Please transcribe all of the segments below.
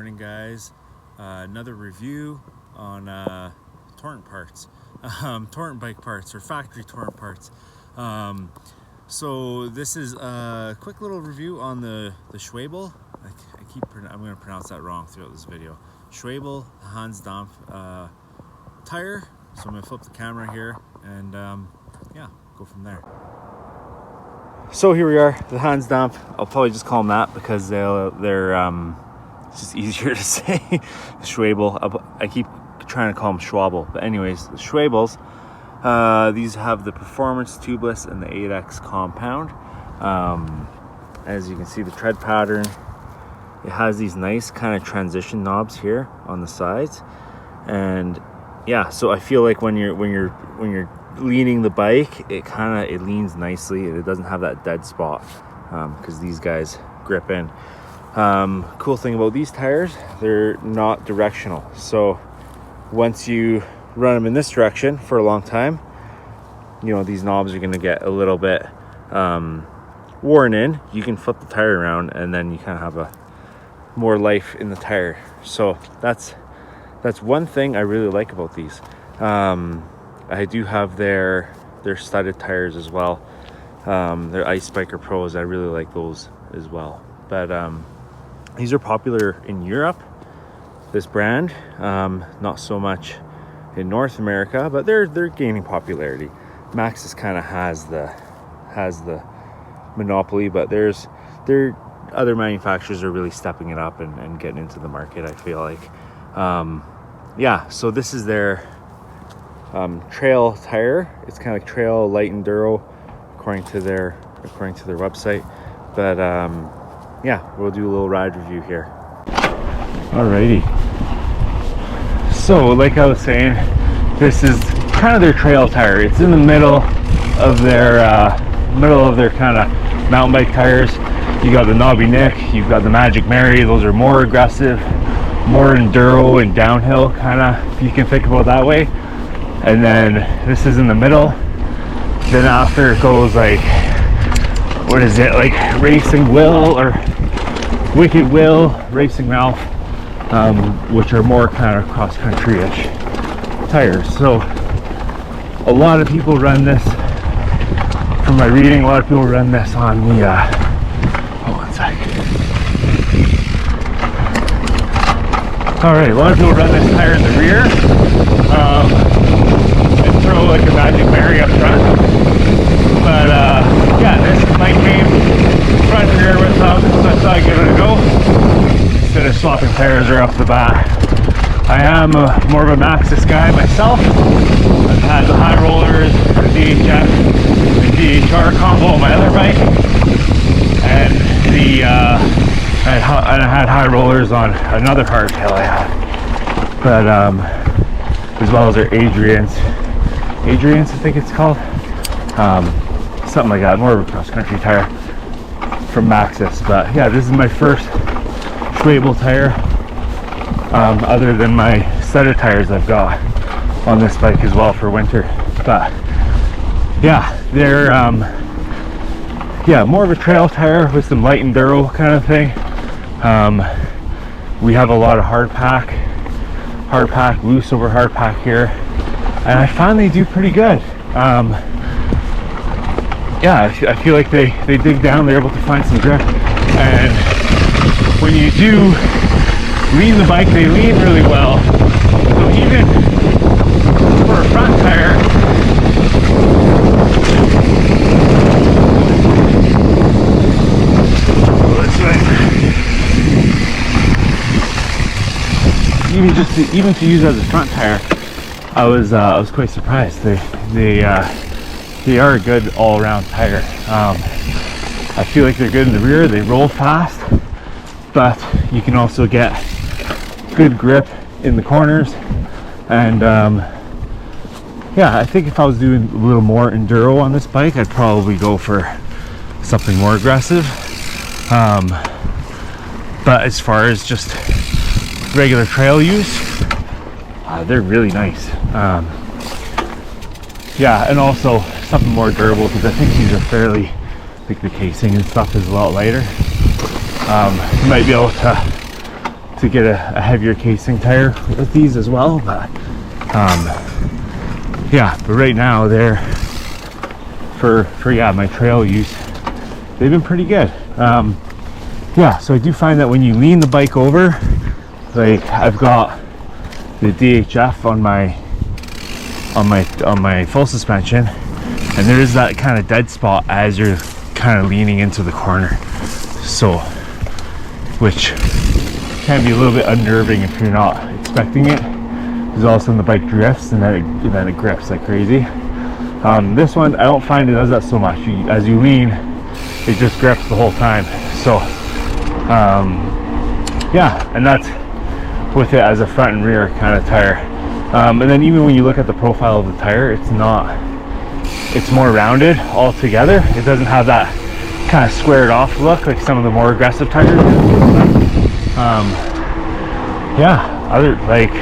morning, guys. Another review on Torrent parts, Torrent bike parts, or factory Torrent parts. So this is a quick little review on the Schwalbe. I'm going to pronounce that wrong throughout this video. Schwalbe Dampf tire. So I'm going to flip the camera here and yeah, go from there. So here we are, the Dampf. I'll probably just call them that because they're it's just easier to say. Schwalbe. I keep trying to call them Schwalbe, but anyways, the Schwalbes. These have the performance tubeless and the 8X compound. As you can see, the tread pattern. It has these nice kind of transition knobs here on the sides, and yeah. So I feel like when you're leaning the bike, it leans nicely. It doesn't have that dead spot because these guys grip in. Cool thing about these tires, they're not directional. So once you run them in this direction for a long time, you know, these knobs are going to get a little bit worn in. You can flip the tire around and then you kind of have a more life in the tire. So that's one thing I really like about these. I do have their studded tires as well. Their Ice Biker Pros, I really like those as well. But these are popular in Europe, this brand, not so much in North America, but they're gaining popularity. Maxxis kind of has the monopoly, but other manufacturers are really stepping it up and getting into the market, I feel like. Yeah, so this is their trail tire. It's kind of like trail light enduro according to their website. But yeah, we'll do a little ride review here. Alrighty. So like I was saying, this is kind of their trail tire. It's in the middle of their kind of mountain bike tires. You got the Knobby Nick, you've got the Magic Mary. Those are more aggressive, more enduro and downhill kind of, if you can think about it that way. And then this is in the middle. Then after it goes like, what is it, like Racing Will or Wicked Will, Racing Ralph, which are more kind of cross-country-ish tires. So a lot of people run this, from my reading, a lot of people run this on the hold on a sec. Alright, a lot of people run this tire in the rear and throw like a Magic Mary up front. But yeah, this bike came front and rear with them, so I thought I'd give it a go instead of swapping tires right off the bat. I am more of a Maxxis guy myself. I've had the high rollers, the DHF, the DHR combo on my other bike, and I had high rollers on another hardtail I had. But as well as their Adrian's, I think it's called. Something like that, more of a cross-country tire from Maxxis. But yeah, this is my first Schwalbe tire, other than my studded tires I've got on this bike as well for winter. But yeah, they're yeah, more of a trail tire with some light enduro kind of thing. We have a lot of hard pack, loose over hard pack here, and I find they do pretty good. Yeah, I feel like they dig down, they're able to find some grip, and when you do lean the bike, they lean really well. So even for a front tire, even to use as a front tire, I was quite surprised. They are a good all-around tire. I feel like they're good in the rear. They roll fast, but you can also get good grip in the corners. And yeah, I think if I was doing a little more enduro on this bike, I'd probably go for something more aggressive. But as far as just regular trail use, they're really nice. Yeah, and also something more durable, because I think these are fairly, like the casing and stuff is a lot lighter. You might be able to to get a heavier casing tire with these as well, but yeah, but right now they're for yeah, my trail use, they've been pretty good. Yeah, so I do find that when you lean the bike over, like I've got the DHF on my full suspension, and there is that kind of dead spot as you're kind of leaning into the corner, so which can be a little bit unnerving if you're not expecting it, because all of a sudden the bike drifts and then it grips like crazy. This one I don't find it does that so much. As you lean, it just grips the whole time. So yeah, and that's with it as a front and rear kind of tire. And then even when you look at the profile of the tire, it's more rounded altogether. It doesn't have that kind of squared off look like some of the more aggressive tires do. Yeah, other like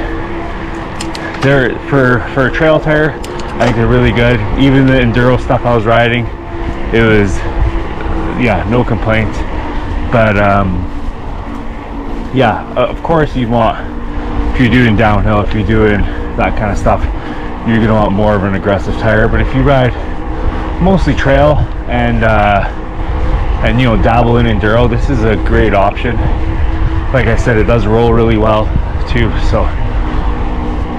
they're for a trail tire, I think they're really good. Even the enduro stuff I was riding, it was, yeah, no complaint. But yeah, of course you want, if you're doing downhill, if you're doing that kind of stuff, you're gonna want more of an aggressive tire. But if you ride mostly trail and you know, dabble in enduro, this is a great option. Like I said, it does roll really well too. So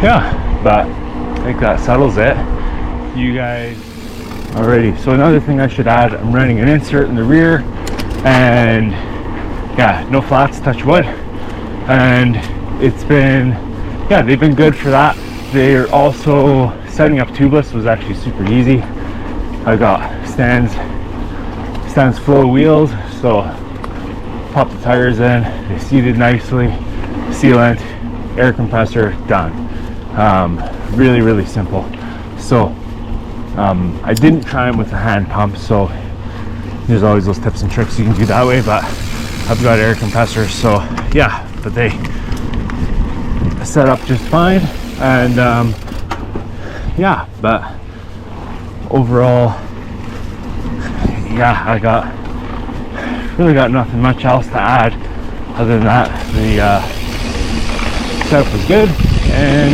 yeah, but I think that settles it. You guys, alrighty. So another thing I should add, I'm running an insert in the rear, and yeah, no flats, touch wood, and it's been, yeah, they've been good for that. They're also, setting up tubeless was actually super easy. I got stands flow wheels, so pop the tires in, they seated nicely, sealant, air compressor, done. Really simple. So I didn't try them with a hand pump, so there's always those tips and tricks you can do that way, but I've got air compressors, so yeah, but they set up just fine. And yeah, but overall, yeah, I really got nothing much else to add other than that. The setup was good, and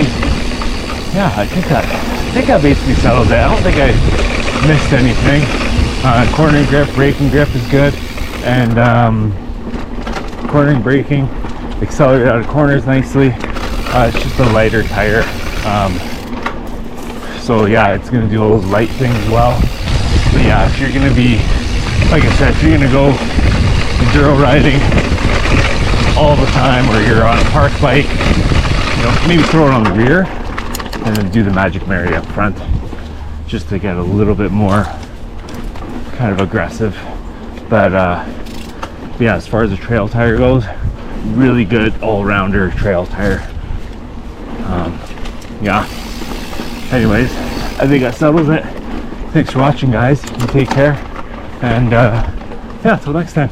yeah, I think that basically settles it. I don't think I missed anything. Cornering grip, braking grip is good, and cornering, braking, accelerate out of corners nicely. It's just a lighter tire, so yeah, it's gonna do those light things well. But yeah, if you're gonna be, like I said, if you're gonna go enduro riding all the time, or you're on a park bike, you know, maybe throw it on the rear and then do the Magic Mary up front, just to get a little bit more kind of aggressive. But yeah, as far as the trail tire goes, really good all-rounder trail tire. Yeah, anyways, I think that settles it. Thanks for watching, guys. You take care, and yeah, till next time.